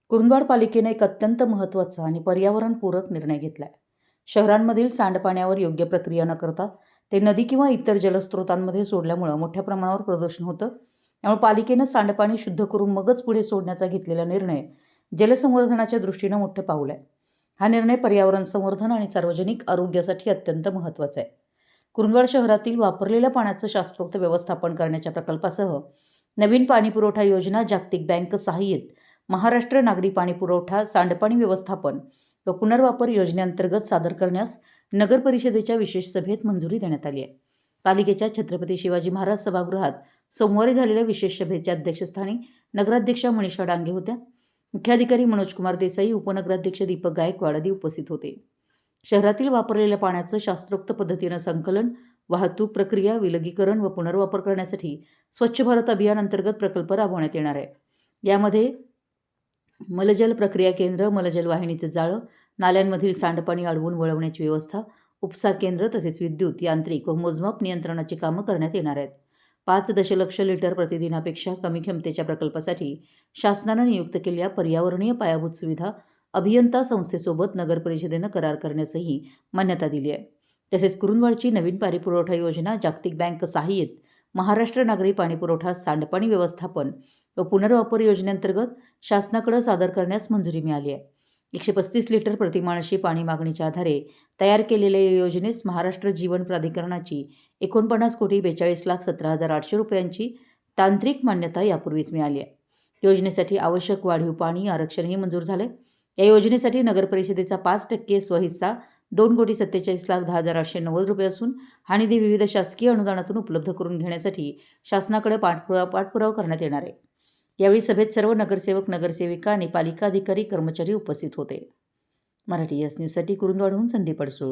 कुरुंदवाड पालिकेने एक अत्यंत महत्त्वाचा आणि पर्यावरणपूरक निर्णय घेतलाय. शहरांमधील सांडपाण्यावर योग्य प्रक्रिया न करता ते नदी किंवा इतर जलस्रोतांमध्ये सोडल्यामुळे मोठ्या प्रमाणावर प्रदूषण होतं. त्यामुळे पालिकेनं सांडपाणी शुद्ध करून मगच पुढे सोडण्याचा घेतलेला निर्णय जलसंवर्धनाच्या दृष्टीनं मोठं पाऊल आहे. हा निर्णय पर्यावरण संवर्धन आणि सार्वजनिक आरोग्यासाठी अत्यंत महत्त्वाचा आहे. कुरुंदवाड शहरातील वापरलेल्या पाण्याचं शास्त्रोक्त व्यवस्थापन करण्याच्या प्रकल्पासह नवीन पाणीपुरवठा योजना, जागतिक बँक सहाय्यित महाराष्ट्र नागरी पाणीपुरवठा, सांडपाणी व्यवस्थापन व पुनर्वापर योजनेअंतर्गत सादर करण्यास नगर परिषदेच्या विशेष सभेत मंजुरी देण्यात आली आहे. पालिकेच्या छत्रपती शिवाजी महाराज सभागृहात सोमवारी झालेल्या विशेष सभेच्या अध्यक्षस्थानी नगराध्यक्षा मनीषा डांगे होत्या. मुख्याधिकारी मनोज कुमार देसाई, उपनगराध्यक्ष दीपक गायकवाड आदी उपस्थित होते. शहरातील वापरलेल्या पाण्याचं शास्त्रोक्त पद्धतीनं संकलन, वाहतूक प्रक्रिया, विलगीकरण व पुनर्वापर करण्यासाठी स्वच्छ भारत अभियान अंतर्गत प्रकल्प राबवण्यात येणार आहे. यामध्ये मलजल प्रक्रिया केंद्र, मलजल वाहिनीचं जाळं, नाल्यांमधील सांडपाणी अडवून वळवण्याची व्यवस्था, उपसा केंद्र तसेच विद्युत, यांत्रिक व मोजमाप नियंत्रणाची कामं करण्यात येणार आहेत. 5 दशलक्ष लिटर प्रतिदिनापेक्षा कमी क्षमतेच्या प्रकल्पासाठी शासनानं नियुक्त केलेल्या पर्यावरणीय पायाभूत सुविधा अभियंता संस्थेसोबत नगर परिषदेनं करार करण्यासही मान्यता दिली आहे. तसेच कुरुंदवाडची नवीन पाणीपुरवठा योजना, जागतिक बँक सहाय्यित महाराष्ट्र नागरी पाणीपुरवठा, सांडपाणी व्यवस्थापन व पुनर्वापर योजनेअंतर्गत शासनाकडे सादर करण्यास मंजुरी मिळाली आहे. 135 लिटर प्रतिमानशी पाणी मागणीच्या आधारे तयार केलेल्या या योजनेस महाराष्ट्र जीवन प्राधिकरणाची 49,42,17,800 रुपयांची तांत्रिक मान्यता यापूर्वीच मिळाली आहे. योजनेसाठी आवश्यक वाढीव पाणी आरक्षणही मंजूर झाले. या योजनेसाठी नगर परिषदेचा 5% स्वहिस्सा 2,47,10,890 रुपये असून हा निधी विविध शासकीय अनुदानातून उपलब्ध करून घेण्यासाठी शासनाकडे पाठपुरावा करण्यात येणार आहे. यावेळी सभेत सर्व नगरसेवक, नगरसेविका आणि पालिका अधिकारी, कर्मचारी उपस्थित होते. मराठी एस न्यूजसाठी कुरुंदवाडहून संदीप अडसूळ.